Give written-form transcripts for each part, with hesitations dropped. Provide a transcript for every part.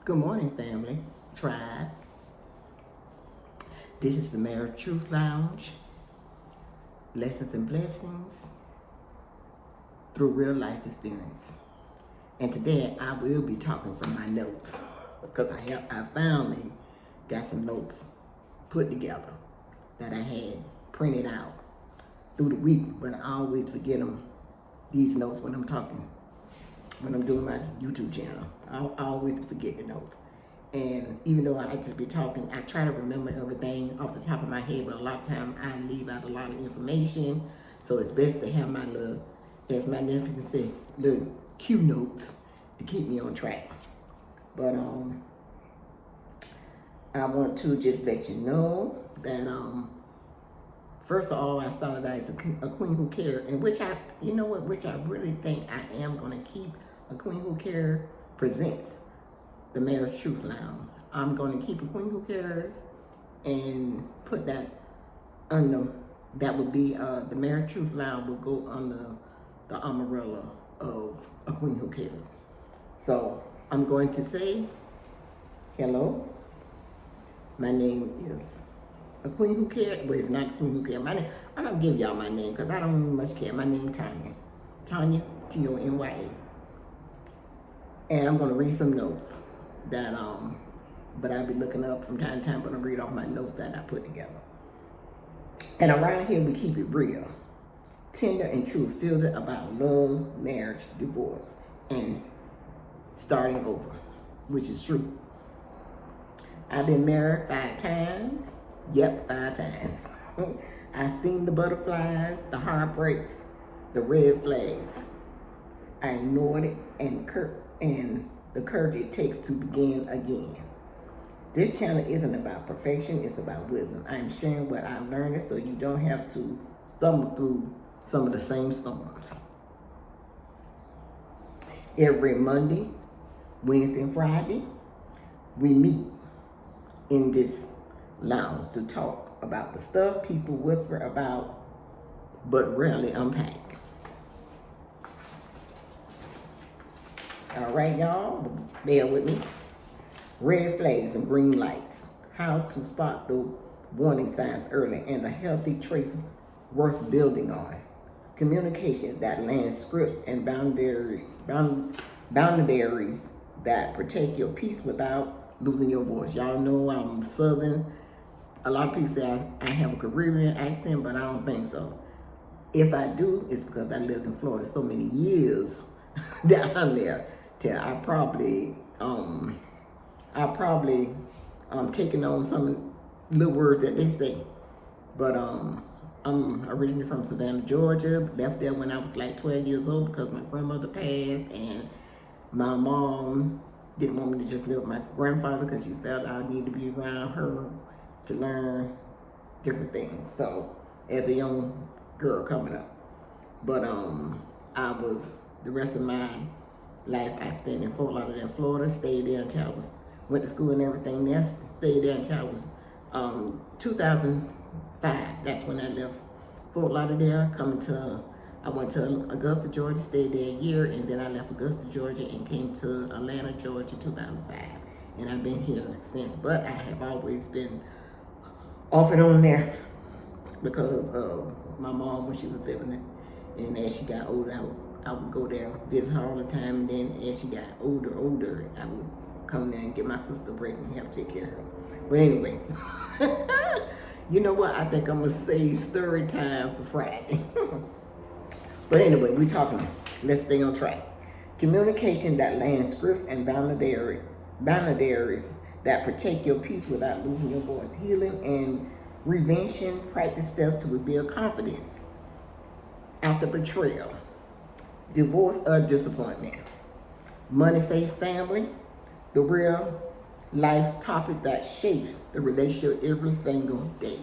Good morning, family, tribe. This is the Marriage Truth Lounge. Lessons and blessings through real life experience. And today I will be talking from my notes because I finally got some notes put together that I had printed out through the week, but I always forget these notes when I'm talking, when I'm doing my YouTube channel. I always forget the notes. And even though I just be talking, I try to remember everything off the top of my head, but a lot of times I leave out a lot of information. So it's best to have my little, as my nephew can say, little cue notes to keep me on track. But I want to just let you know that first of all, I started out as a Queen Who Cares, and which I really think I am gonna keep. A Queen Who Cares presents the Marriage Truth Lounge. I'm going to keep a Queen Who Cares and put that under, that would be, the Marriage Truth Lounge will go under the umbrella of a Queen Who Cares. So I'm going to say, hello, my name is a Queen Who Cares, but it's not a Queen Who Cares. My name, I'm going to give y'all my name because I don't much care. My name is Tanya. Tanya, Tony. And I'm going to read some notes that but I'll be looking up from time to time, but I'll read off my notes that I put together. And around here we keep it real, tender and true, filtered about love, marriage, divorce, and starting over, which is true. I've been married 5 times. Yep, 5 times. I've seen the butterflies, the heartbreaks, the red flags. I ignored it and the courage it takes to begin again. This channel isn't about perfection, it's about wisdom. I'm sharing what I've learned so you don't have to stumble through some of the same storms. Every Monday, Wednesday, and Friday, we meet in this lounge to talk about the stuff people whisper about but rarely unpack. All right, y'all, bear with me. Red flags and green lights. How to spot the warning signs early and the healthy traits worth building on. Communication that lands scripts and boundaries that protect your peace without losing your voice. Y'all know I'm Southern. A lot of people say I have a Caribbean accent, but I don't think so. If I do, it's because I lived in Florida so many years down there. I probably taking on some little words that they say. But I'm originally from Savannah, Georgia. Left there when I was like 12 years old because my grandmother passed, and my mom didn't want me to just live with my grandfather because she felt I needed to be around her to learn different things. So as a young girl coming up, but I was, the rest of my life I spent in Fort Lauderdale, Florida. Stayed there until I went to school and everything there. Stayed there until I was 2005. That's when I left Fort Lauderdale, I went to Augusta, Georgia, stayed there a year, and then I left Augusta, Georgia, and came to Atlanta, Georgia, 2005. And I've been here since, but I have always been off and on there because of my mom when she was living there. And as she got older, I would go there, visit her all the time, and then as she got older, I would come there and get my sister a break and help take care of her. But anyway, you know what? I think I'm gonna save story time for Friday. But anyway, we're talking, let's stay on track. Communication that lands scripts and boundaries that protect your peace without losing your voice. Healing and prevention, practice steps to rebuild confidence after betrayal. Divorce or disappointment. Money, faith, family. The real life topic that shapes the relationship every single day.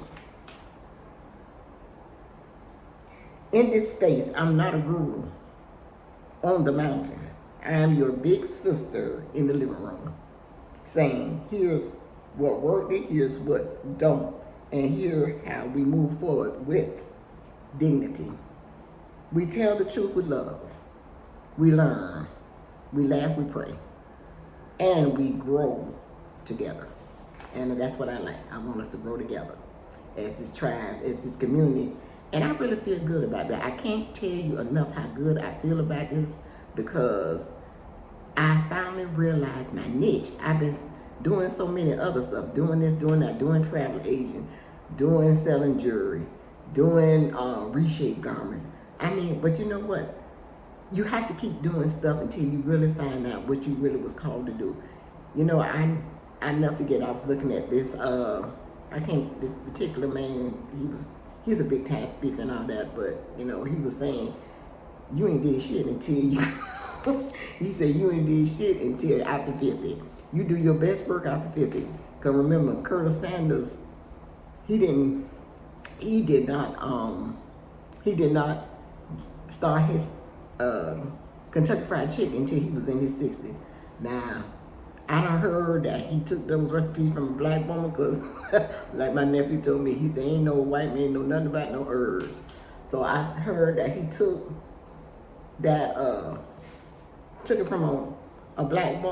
In this space, I'm not a guru on the mountain. I am your big sister in the living room, saying, here's what worked, here's what don't, and here's how we move forward with dignity. We tell the truth with love. We learn. We laugh, we pray. and we grow together. And that's what I like. I want us to grow together as this tribe, as this community. And I really feel good about that. I can't tell you enough how good I feel about this, because I finally realized my niche. I've been doing so many other stuff, doing this, doing that, doing travel agent, doing selling jewelry, doing reshape garments. I mean, but you know what? You have to keep doing stuff until you really find out what you really was called to do. You know, I never forget, I was looking at this, I think this particular man, he's a big time speaker and all that, but you know, he was saying, you ain't did shit until you, he said, you ain't did shit until after 50. You do your best work after 50. Cause remember, Colonel Sanders, he did not start his Kentucky Fried Chicken until he was in his 60s. Now, I done heard that he took those recipes from a black woman, because like my nephew told me, he said, ain't no white man know nothing about no herbs. So I heard that he took that, took it from a black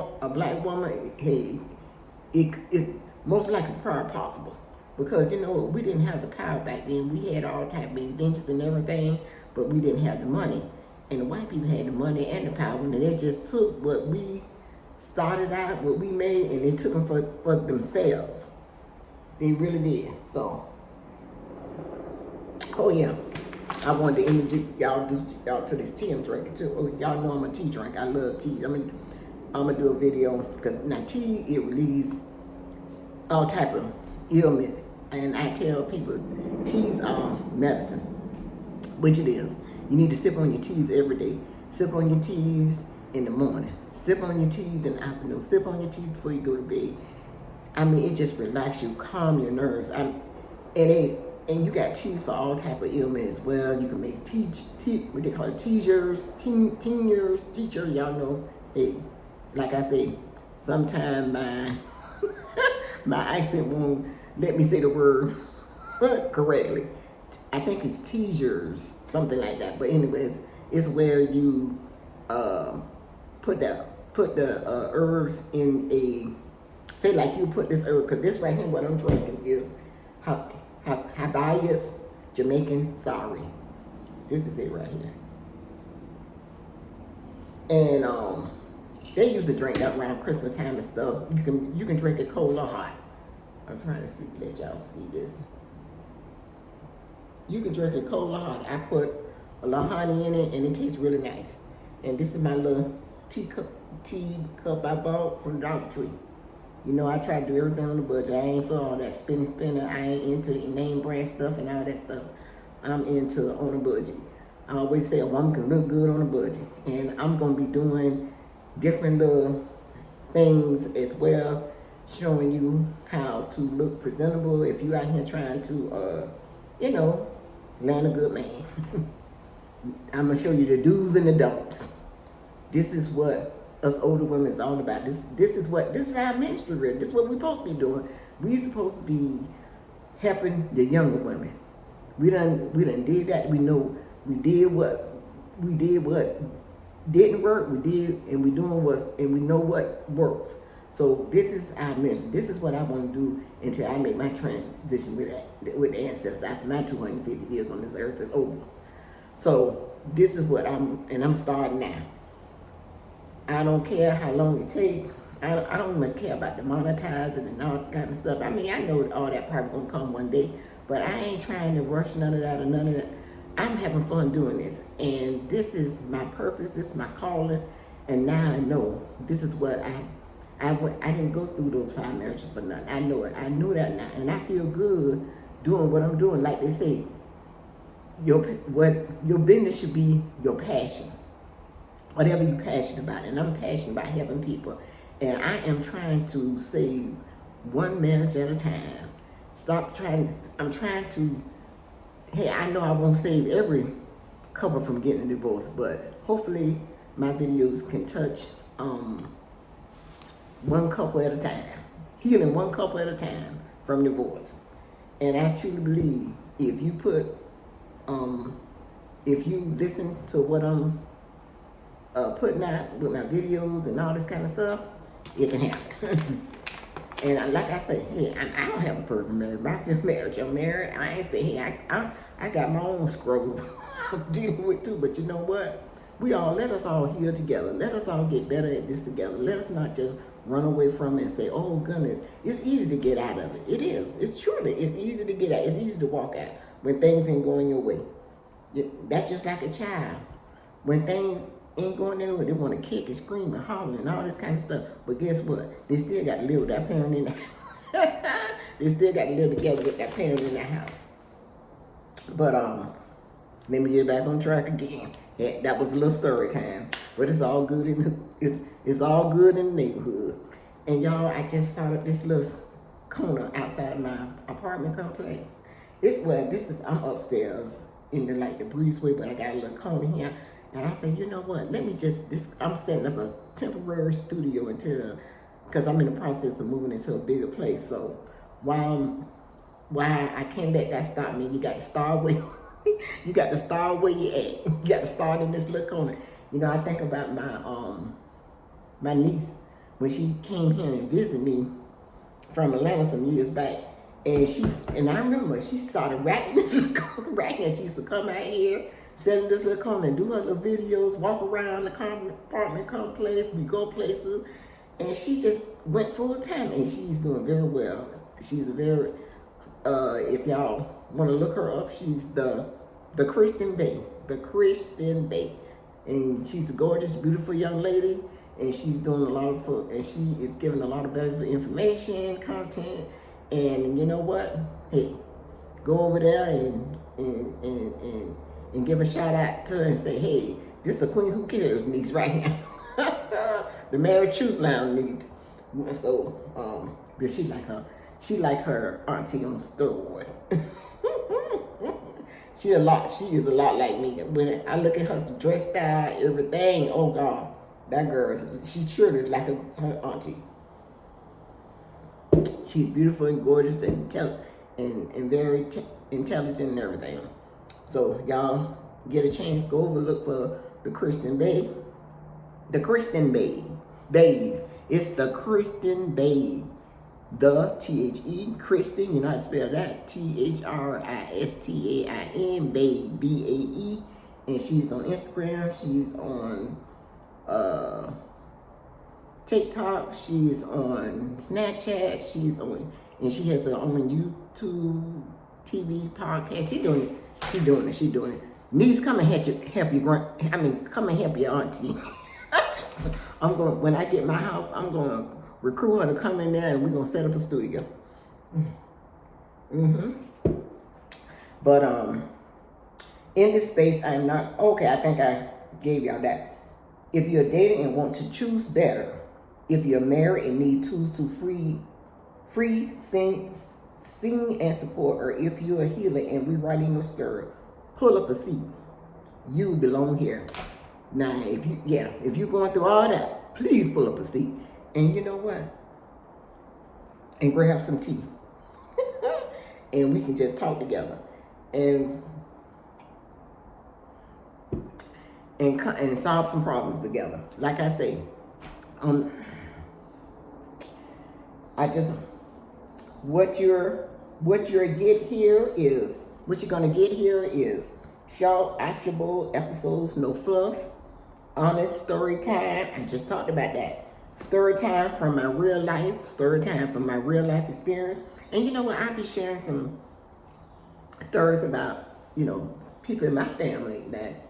woman. Hey, it most likely probably possible, because you know, we didn't have the power back then. We had all type of inventions and everything, but we didn't have the money. And the white people had the money and the power, and they just took what we started out, what we made, and they took them for themselves. They really did. So, oh yeah, I wanted to introduce y'all to this tea I'm drinking too. Oh, y'all know I'm a tea drinker. I love tea. I'm gonna do a video, because now tea, it relieves all type of ailment, and I tell people teas are medicine, which it is. You need to sip on your teas every day. Sip on your teas in the morning. Sip on your teas in the afternoon. Sip on your teas before you go to bed. I mean, it just relaxes you, calm your nerves. And you got teas for all type of ailments as well. You can make what they call it, tinctures, y'all know. Hey, like I say, sometimes my accent won't let me say the word correctly. I think it's tinctures, something like that. But anyways, it's where you put the herbs in a, say like you put this herb, because this right here, what I'm drinking is Hibiscus Jamaican Sorry. This is it right here. And they used to drink that around Christmas time and stuff. You can drink it cold or hot. I'm trying to let y'all see this. You can drink it cold or hot. I put a little honey in it, and it tastes really nice. And this is my little tea cup I bought from Dollar Tree. You know, I try to do everything on the budget. I ain't for all that spinning. I ain't into name brand stuff and all that stuff. I'm into on a budget. I always say a woman can look good on a budget. And I'm going to be doing different little things as well, showing you how to look presentable if you out here trying to, you know, land a good man. I'm going to show you the do's and the don'ts. This is what us older women is all about. This is our ministry. This is what we're supposed to be doing. We supposed to be helping the younger women. We done did that. We know we did what didn't work. We did, and we doing what, and we know what works. So this is our ministry. This is what I want to do until I make my transition with the ancestors after my 250 years on this earth is over. So this is what I'm starting now. I don't care how long it takes. I don't much care about the monetizing and all that kind of stuff. I mean, I know all that probably gonna come one day, but I ain't trying to rush none of that or none of that. I'm having fun doing this, and this is my purpose. This is my calling, and now I know this is what I didn't go through those 5 marriages for nothing. I know it. I know that now, and I feel good doing what I'm doing. Like they say, your business should be your passion. Whatever you're passionate about, and I'm passionate about helping people. And I am trying to save one marriage at a time. I'm trying to, hey, I know I won't save every couple from getting a divorce, but hopefully my videos can touch one couple at a time, healing one couple at a time from divorce. And I truly believe if you listen to what I'm putting out with my videos and all this kind of stuff, It can happen. And like I say, hey, I don't have a perfect marriage, but I feel marriage. I'm married. I ain't say, hey, I got my own struggles I'm dealing with too. But you know what? Let us all heal together. Let us all get better at this together. Let us not just run away from it and say, oh goodness, it's easy to get out of it. It is. It's easy to get out. It's easy to walk out when things ain't going your way. That's just like a child. When things ain't going their way, they want to kick and scream and holler and all this kind of stuff. But guess what? They still got to live with that parent in the house. They still got to live together with that parent in the house. But let me get back on track again. That was a little story time, but it's all good it's all good in the neighborhood. And y'all, I just started this little corner outside of my apartment complex. I'm upstairs in the breezeway, but I got a little corner here. And I say, you know what? Let me I'm setting up a temporary studio because I'm in the process of moving into a bigger place. So while I can't let that stop me, you got to start where you got to start where you at. You got to start in this little corner. You know, I think about my niece when she came here and visited me from Atlanta some years back. And I remember she started racking this little corner, and she used to come out here, sit in this little corner and do her little videos, walk around the apartment complex, we go places. And she just went full time, and she's doing very well. She's a very, if y'all want to look her up, she's the Christian Bae, and she's a gorgeous, beautiful young lady, and she's doing and she is giving a lot of valuable information, content, and you know what? Hey, go over there and give a shout out to her and say, hey, this is a Queen Who Cares niece right now, the Married Truth Lounge niece. So, but she like her auntie on Star Wars. She is a lot like me. When I look at her dress style, everything, oh God, that girl, she truly is like her auntie. She's beautiful and gorgeous and very intelligent and everything. So y'all get a chance, go over look for the Christian Babe. The Christian Babe. It's the Christian Babe. The T-H-E, Christian, you know how to spell that, T-H-R-I-S-T-A-I-N, Babe, B-A-E, and she's on Instagram, she's on TikTok, she's on Snapchat, and she has her own YouTube, TV, podcast, she doing it. Niece, come and come and help your auntie. When I get my house, I'm going to recruit her to come in there and we're going to set up a studio. But in this space, I am not, okay, I think I gave y'all that. If you're dating and want to choose better, if you're married and need tools to free sing and support, or if you're a healer and rewriting your story, pull up a seat. You belong here. Now, if you're going through all that, please pull up a seat. And you know what? And grab some tea. And we can just talk together. And solve some problems together. Like I say, what you're gonna get here is short, actionable episodes, no fluff, honest story time. I just talked about that. Story time from my real life experience. And you know what? I'll be sharing some stories about, people in my family that,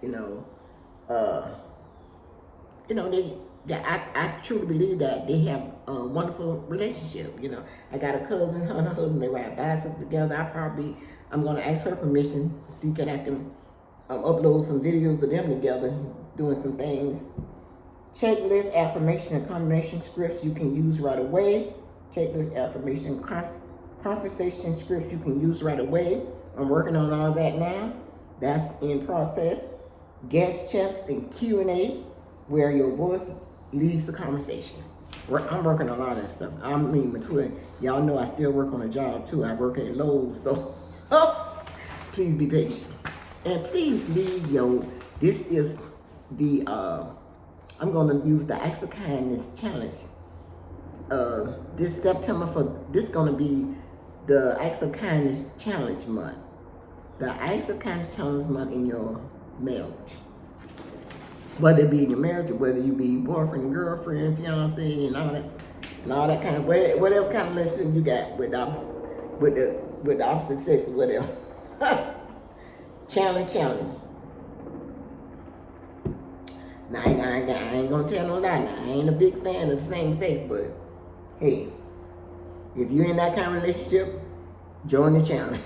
I truly believe that they have a wonderful relationship. I got a cousin, her and her husband, they ride bicycles together. I'm going to ask her permission, see if I can upload some videos of them together doing some things. Checklist, affirmation, and combination scripts you can use right away. Checklist, affirmation, conversation scripts you can use right away. I'm working on all that now. That's in process. Guest checks and Q&A, where your voice leads the conversation. I'm working on all that stuff. Between y'all know I still work on a job too. I work at Lowe's, so please be patient. And please leave this is the I'm going to use the Acts of Kindness challenge this September this gonna be the Acts of Kindness Challenge month. The Acts of Kindness Challenge month in your marriage. Whether it be in your marriage or whether you be boyfriend and girlfriend, fiance, and all that kind of whatever kind of relationship you got with the opposite sex or whatever. Challenge. Now I ain't gonna tell no lie. Now I ain't a big fan of the same sex, but hey, if you're in that kind of relationship, join the challenge.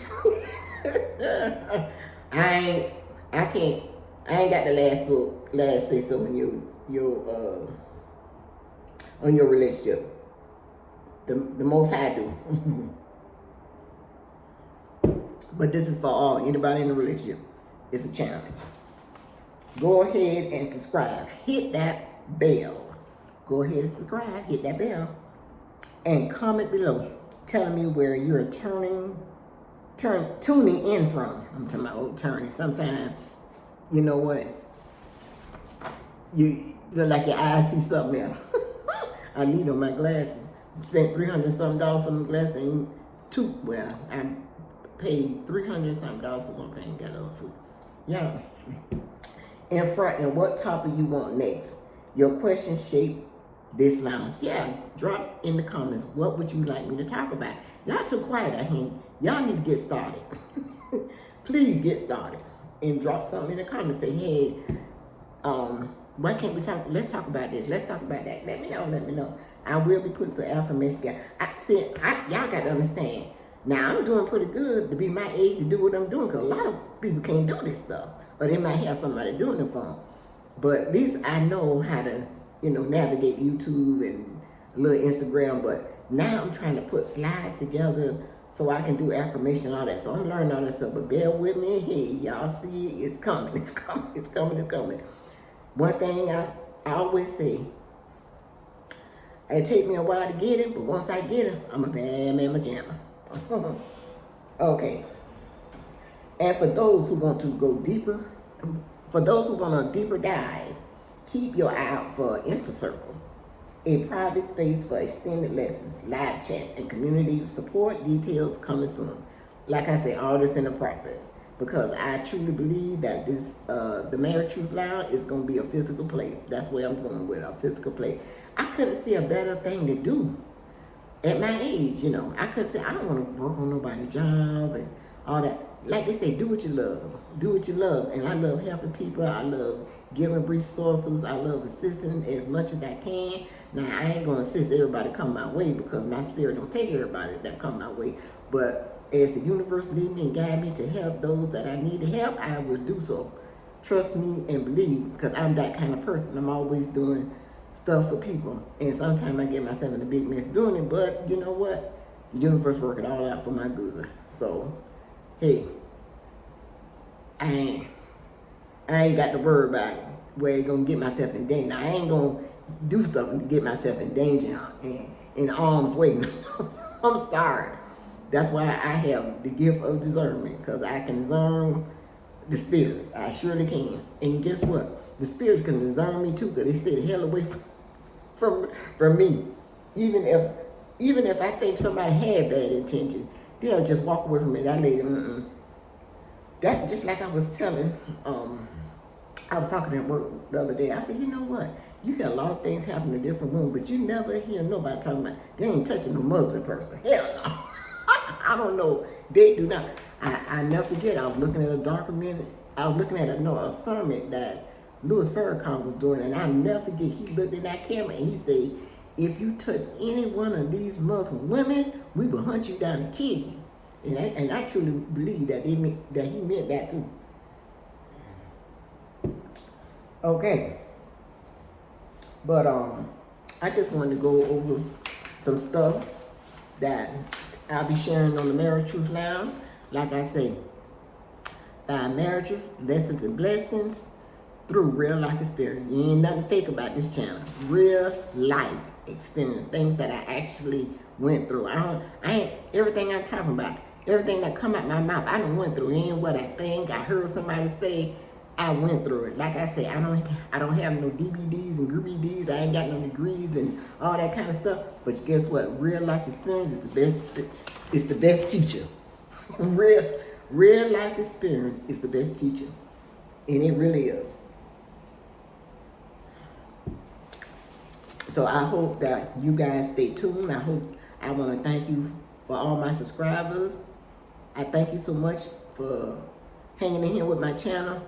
I ain't got the last say so in your relationship. The Most High do. But this is for all, anybody in a relationship. It's a challenge. Go ahead and subscribe. Hit that bell. Go ahead and subscribe. Hit that bell. And comment below telling me where you're tuning in from. I'm talking about old turning. Sometimes, you know what? You look like your eyes see something else. I need on my glasses. Spent $300 something for them glasses. Ain't too well. I paid $300 something for one pair and got other food. Yeah. In front, and what topic you want next? Your question shape this lounge. Yeah, drop in the comments. What would you like me to talk about? Y'all too quiet out here. Y'all need to get started. Please get started and drop something in the comments. Say, hey, why can't we talk? Let's talk about this. Let's talk about that. Let me know. I will be putting some affirmation together. Y'all got to understand. Now, I'm doing pretty good to be my age to do what I'm doing, because a lot of people can't do this stuff. Or they might have somebody doing it for them. But at least I know how to, navigate YouTube and a little Instagram. But now I'm trying to put slides together so I can do affirmation and all that. So I'm learning all that stuff. But bear with me. Hey, y'all see it. It's coming. It's coming. One thing I always say, it take me a while to get it, but once I get it, I'm a bad mamma jamma. Okay. And for those who want to go deeper, for those who want a deeper dive, keep your eye out for Inner Circle, a private space for extended lessons, live chats, and community support. Details coming soon. Like I said, all this in the process, because I truly believe that this, the Married Truth Lounge is going to be a physical place. That's where I'm going with, a physical place. I couldn't see a better thing to do at my age, I couldn't say, I don't want to work on nobody's job and all that. Like they say, do what you love. Do what you love. And I love helping people. I love giving resources. I love assisting as much as I can. Now, I ain't going to assist everybody come my way, because my spirit don't take everybody that come my way. But as the universe lead me and guide me to help those that I need to help, I will do so. Trust me and believe, because I'm that kind of person. I'm always doing stuff for people, and sometimes I get myself in a big mess doing it, but you know what? The universe work it all out for my good. So, hey, I ain't got to worry about it, where it's gonna get myself in danger. I ain't gonna do stuff to get myself in danger and in arm's way. I'm sorry. That's why I have the gift of discernment, because I can discern the spirits. I surely can. And guess what? The spirits can discern me too, because they stay the hell away from me. Even if I think somebody had bad intention, they'll just walk away from me. That lady, That just like I was telling, I was talking at work the other day. I said, you know what? You hear a lot of things happen in different rooms, but you never hear nobody talking about they ain't touching a Muslim person. Hell no. I don't know. They do not. I never forget. I was looking at a documentary. I was looking at a sermon that Louis Farrakhan was doing, and I'll never forget, he looked in that camera and he said, if you touch any one of these Muslim women, we will hunt you down and kill you. And I truly believe that he meant that too. Okay. But I just wanted to go over some stuff that I'll be sharing on the Married Truth Lounge. Like I say, 5 marriages, lessons and blessings, through real life experience. You ain't nothing fake about this channel. Real life experience, things that I actually went through. I ain't everything I'm talking about, everything that come out my mouth, I done went through. It ain't what I think. I heard somebody say, I went through it. Like I said, I don't have no DVDs and DVDs. I ain't got no degrees and all that kind of stuff. But guess what? Real life experience is the best. It's the best teacher. Real life experience is the best teacher, and it really is. So I hope that you guys stay tuned. I want to thank you for all my subscribers. I thank you so much for hanging in here with my channel.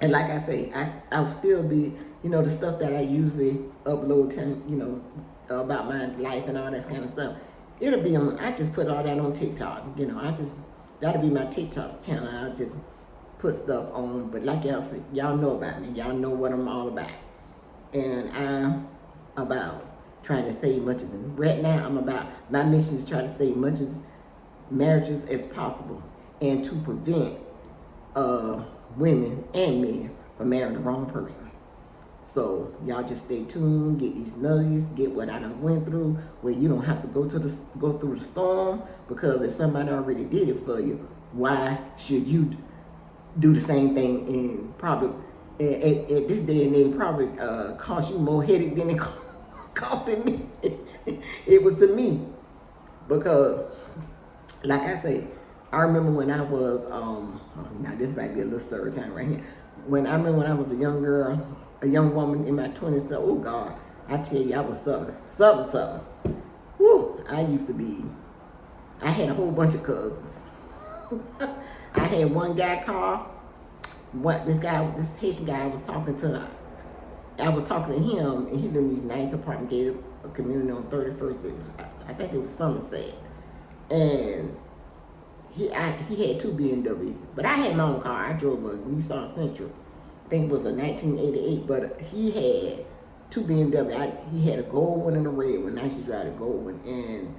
And like I say, I'll still be, the stuff that I usually upload to, about my life and all that kind of stuff. It'll be on, I just put all that on TikTok. That'll be my TikTok channel. I'll just put stuff on. But like y'all say, y'all know about me. Y'all know what I'm all about. And I'm about trying to save much as, right now my mission is try to save much as marriages as possible and to prevent women and men from marrying the wrong person. So y'all just stay tuned, get these nuggets, get what I done went through, where you don't have to go through the storm, because if somebody already did it for you, why should you do the same thing? And probably at this day and age probably cost you more headache than it costed me. It was to me, because like I say, I remember when I was now this might be a little story time right here. When I was a young girl, a young woman in my 20s, so oh God, I tell you, I was something. Woo! I had a whole bunch of cousins. I had one guy call. This Haitian guy I was talking to him, and he lived in these nice apartment gated community on 31st. I think it was Somerset, and he had 2 BMWs, but I had my own car. I drove a Nissan Sentra. I think it was a 1988, but he had 2 BMW. He had a gold one and a red one. I used to drive the gold one. And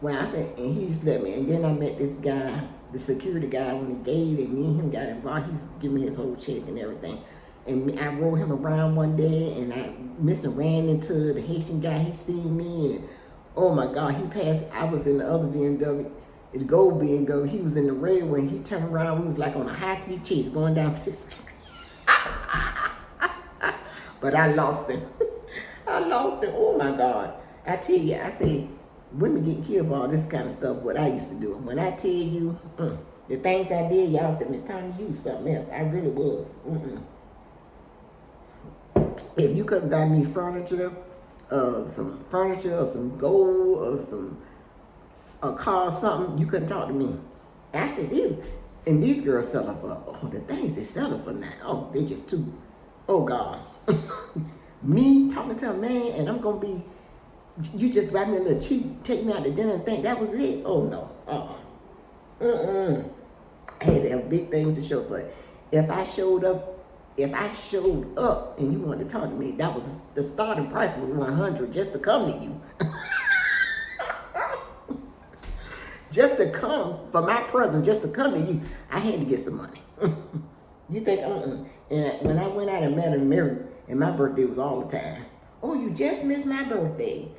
when I said, and he used to let me, and then I met this guy, the security guy on the gate, and me and him got involved. He used to give me his whole check and everything. And I rode him around one day, and I ran into the Haitian guy. He seen me, and oh my God, he passed. I was in the other BMW. The gold BMW, he was in the red one. He turned around, we was like on a high-speed chase going down 6th Street. But I lost him. Oh my God. I tell you, I say, women getting killed for all this kind of stuff, what I used to do. When I tell you, the things I did, y'all said, Miss Tanya, you was something else. I really was. If you couldn't buy me furniture, some gold, or a car or something, you couldn't talk to me. I said, these girls selling for, the things they selling for now, they just too, oh God. Me talking to a man, and I'm going to be, you just buy me a little cheap, take me out to dinner and think that was it? Oh no, I had to have big things to show for it. If I showed up and you wanted to talk to me, that was, the starting price was $100 just to come to you. Just to come, for my presence, just to come to you, I had to get some money. You think, And when I went out and met him, and my birthday was all the time. Oh, you just missed my birthday.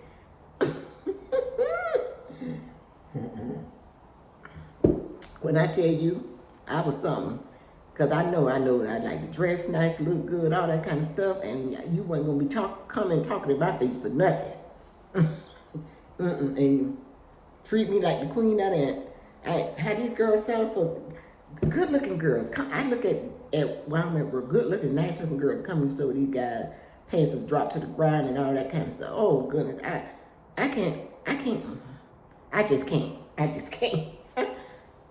When I tell you, I was something. Because I know I like to dress nice, look good, all that kind of stuff. And you wasn't going to be coming talking to my face for nothing. And treat me like the queen of that. I had these girls sell for good-looking girls. I look at where I'm at, where good-looking, nice-looking girls come in the store with these guys, pants is dropped to the ground and all that kind of stuff. Oh, goodness. I just can't.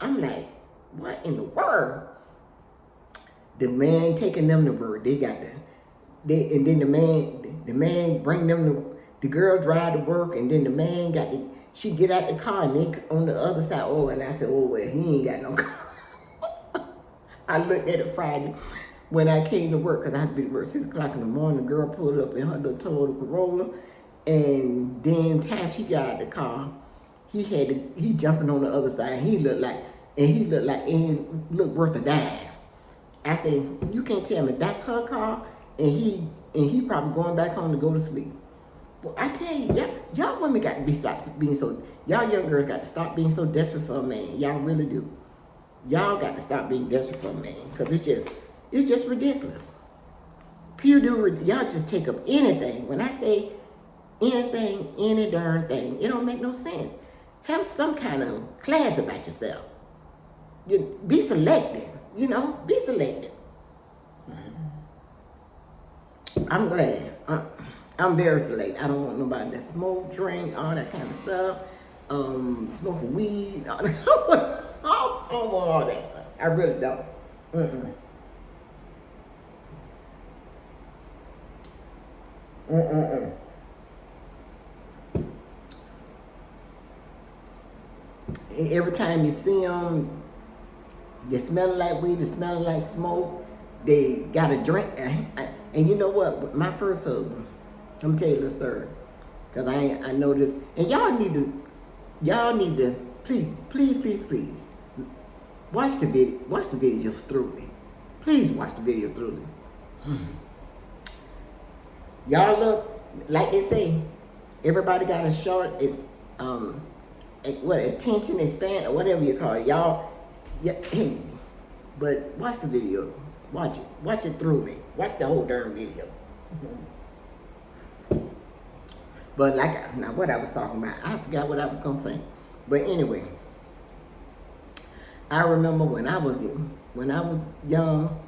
I'm like, what in the world? The man taking them to work. And then the man bring them the girl drive to work, and then the man she get out the car, and they on the other side. Oh, and I said, oh, well, he ain't got no car. I looked at it Friday when I came to work, because I had to be to work 6 o'clock in the morning. The girl pulled up in her little Toyota Corolla, and then time she got out the car, he jumping on the other side. He looked like worth a dime. I said, you can't tell me that's her car, and he probably going back home to go to sleep. Well, I tell you, y'all women got to stop being so, y'all young girls got to stop being so desperate for a man. Y'all really do. Y'all got to stop being desperate for a man, because it's just, It's just ridiculous. Y'all just take up anything. When I say anything, any darn thing, it don't make no sense. Have some kind of class about yourself. Be selective, be selective. I'm glad. I'm very selective. I don't want nobody that smoke, drink, all that kind of stuff. Smoking weed. I don't want all that stuff. I really don't. Every time you see them, they smelling like weed, they smelling like smoke. They got a drink. And you know what? My first husband, I'm gonna tell you this story, cause I know this, and y'all need to please watch the videos thoroughly. Please watch the video thoroughly. Y'all look like they say, everybody got a short attention span or whatever you call it. Y'all, hey, but watch the video. Watch it thoroughly. Watch the whole darn video. But now what I was talking about, I forgot what I was gonna say. But anyway, I remember when I was young,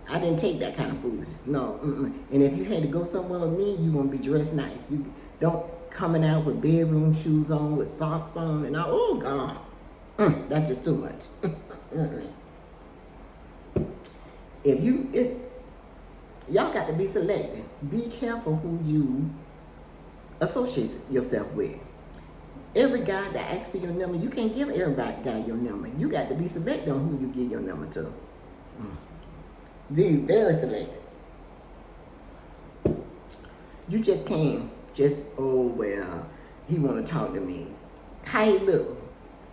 I didn't take that kind of foolishness. No. And if you had to go somewhere with me, you want to be dressed nice. You don't coming out with bedroom shoes on, with socks on, and all. Oh God, that's just too much. Y'all got to be selective. Be careful who you associate yourself with. Every guy that asks for your number, you can't give everybody guy your number. You got to be selective on who you give your number to. Be very selective. You just can't he want to talk to me. How he look?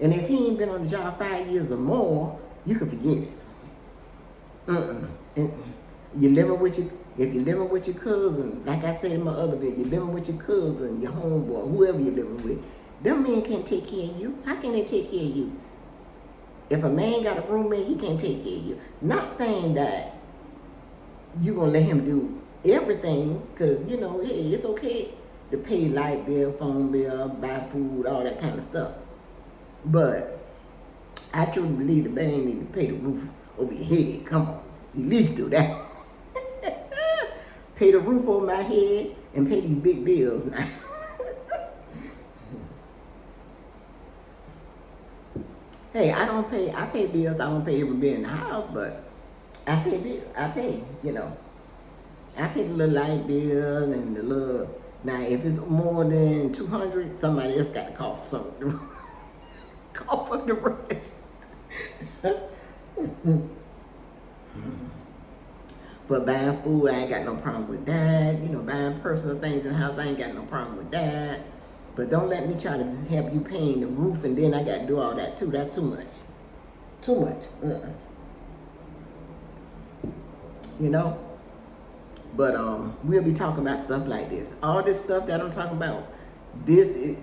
And if he ain't been on the job 5 years or more, you can forget it. If you're living with your cousin, like I said in my other video, you're living with your cousin, your homeboy, whoever you're living with, them men can't take care of you. How can they take care of you? If a man got a roommate, he can't take care of you. Not saying that you're going to let him do everything, because, hey, it's okay to pay light bill, phone bill, buy food, all that kind of stuff. But I truly believe the man need to pay the roof over your head. Come on, at least do that. Pay the roof over my head and pay these big bills now. Hey, I pay bills. I don't pay every bill in the house, but I pay bills. I pay the little light bill and the little. Now, if it's more than 200, somebody else got to cough something. Cough up the rest. But buying food, I ain't got no problem with that. Buying personal things in the house, I ain't got no problem with that. But don't let me try to help you paying the roof and then I got to do all that too. That's too much. Too much. But we'll be talking about stuff like this. All this stuff that I'm talking about, we're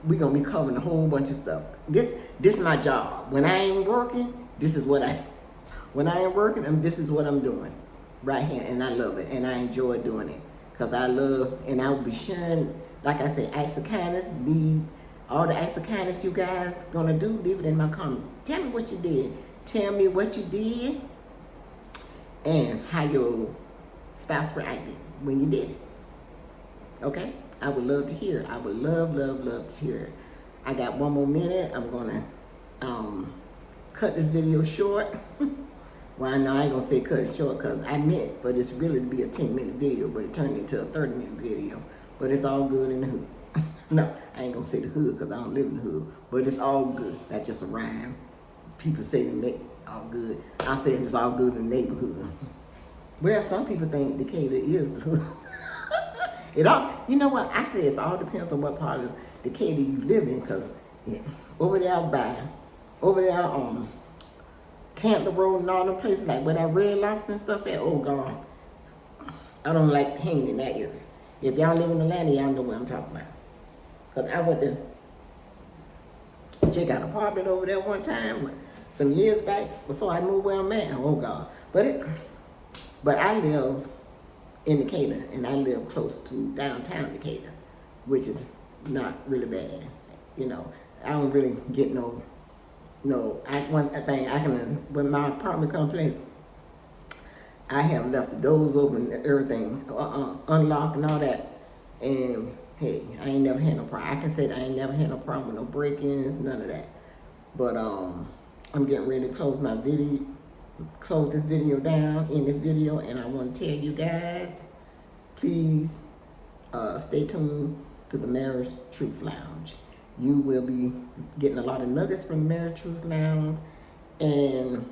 going to be covering a whole bunch of stuff. This is my job. When I ain't working, this is what when I ain't working, this is what I'm doing right here. And I love it. And I enjoy doing it. Because I love, and I will be sharing, like I said, acts of kindness. Leave all the acts of kindness you guys going to do, leave it in my comments. Tell me what you did. Tell me what you did and how your spouse reacted when you did it. Okay? I would love to hear it. I would love to hear it. I got 1 more minute. I'm going to cut this video short. Well, no, I ain't going to say cut it short because I meant for this really to be a 10-minute video, but it turned into a 30-minute video. But it's all good in the hood. No, I ain't going to say the hood because I don't live in the hood. But it's all good. That's just a rhyme. People say all good. I say it's all good in the neighborhood. Well, some people think Decatur is the hood. You know what? I say it all depends on what part of Decatur you live in, because over there Canton Road and all them places, like where that Red Lobster and stuff at, oh God, I don't like hanging in that area. If y'all live in Atlanta, y'all know what I'm talking about. Because I went to check out an apartment over there one time, some years back, before I moved where I'm at. Oh God. But I live in Decatur, and I live close to downtown Decatur, which is not really bad. You know, I don't really get no. One thing I can, with my apartment complex, I have left the doors open, everything unlocked and all that. And hey, I ain't never had no problem. I can say that I ain't never had no problem with no break-ins, none of that. But I'm getting ready to close this video down in this video, and I want to tell you guys, please stay tuned to the Marriage Truth Lounge. You will be getting a lot of nuggets from Marriage Truth Lounge, and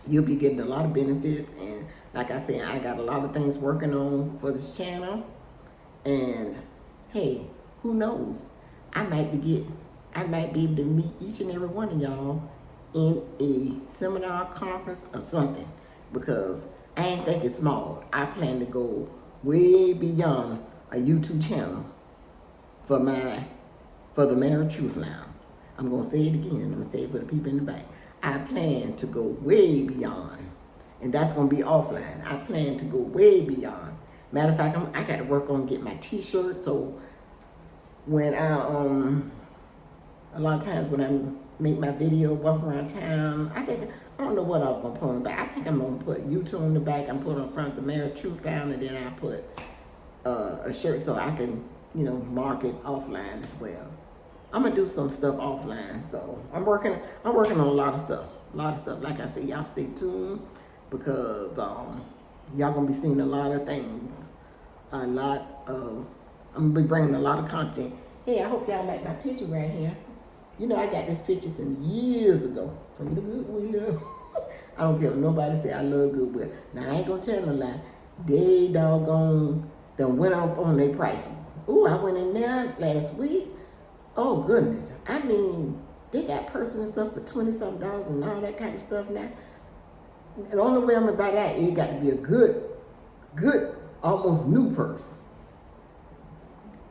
you'll be getting a lot of benefits. And like I said, I got a lot of things working on for this channel. And hey, who knows? I might be able to meet each and every one of y'all in a seminar, conference, or something, because I ain't thinking small. I plan to go way beyond a YouTube channel for the Marriage Truth Lounge. I'm gonna say it again. I'm gonna say it for the people in the back. I plan to go way beyond, and that's gonna be offline. I plan to go way beyond. Matter of fact, I got to work on getting my T-shirt. So when a lot of times when I make my video, walk around town, I don't know what I'm gonna put on the back. I think I'm gonna put YouTube on the back. I'm putting on front the Marriage Truth Lounge, and then I put a shirt so I can, market offline as well. I'm gonna do some stuff offline, so I'm working on a lot of stuff. Like I said, y'all stay tuned, because y'all gonna be seeing a lot of things. I'm gonna be bringing a lot of content. Hey, I hope y'all like my picture right here. I got this picture some years ago from the Goodwill. I don't care if nobody say I love Goodwill. Now, I ain't gonna tell no lie. They doggone done went up on their prices. Ooh, I went in there last week. Oh, goodness. I mean, they got purses and stuff for $20-something and all that kind of stuff now. And the only way I'm gonna buy that, it got to be a good, almost new purse.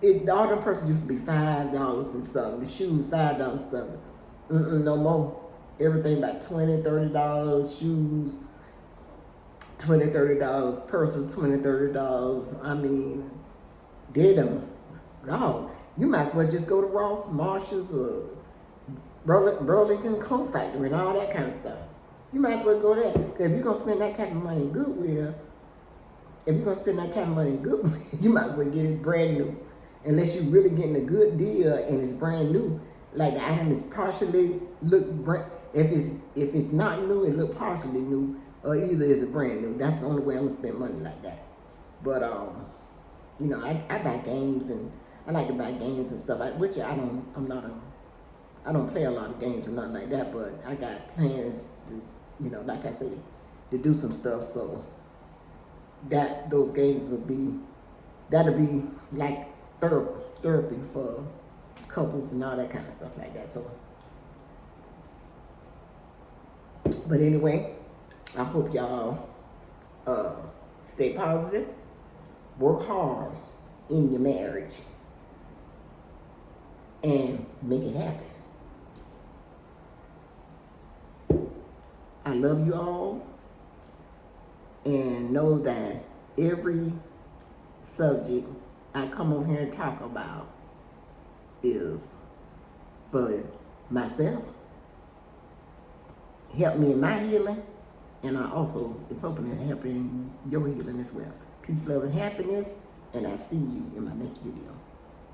All them purses used to be $5 and something. The shoes, $5 and stuff. No more. Everything about $20, $30. Shoes, $20, $30. Purses, $20, $30. I mean, they done. Oh, you might as well just go to Ross, Marshalls, or Burlington Coat Factory and all that kind of stuff. You might as well go there. Because if you're going to spend that type of money in Goodwill, you might as well get it brand new. Unless you're really getting a good deal and it's brand new. Like the item is partially if it's not new, it look partially new, or either it's a brand new. That's the only way I'm gonna spend money like that. But I buy games, and I like to buy games and stuff. I don't play a lot of games or nothing like that, but I got plans to, like I say, to do some stuff. So those games that'll be like therapy for couples and all that kind of stuff like that. So, but anyway, I hope y'all stay positive, work hard in your marriage, and make it happen. I love you all, and know that every subject I come over here and talk about is for myself, help me in my healing, and it's hoping to help in your healing as well. Peace, love, and happiness, and I'll see you in my next video.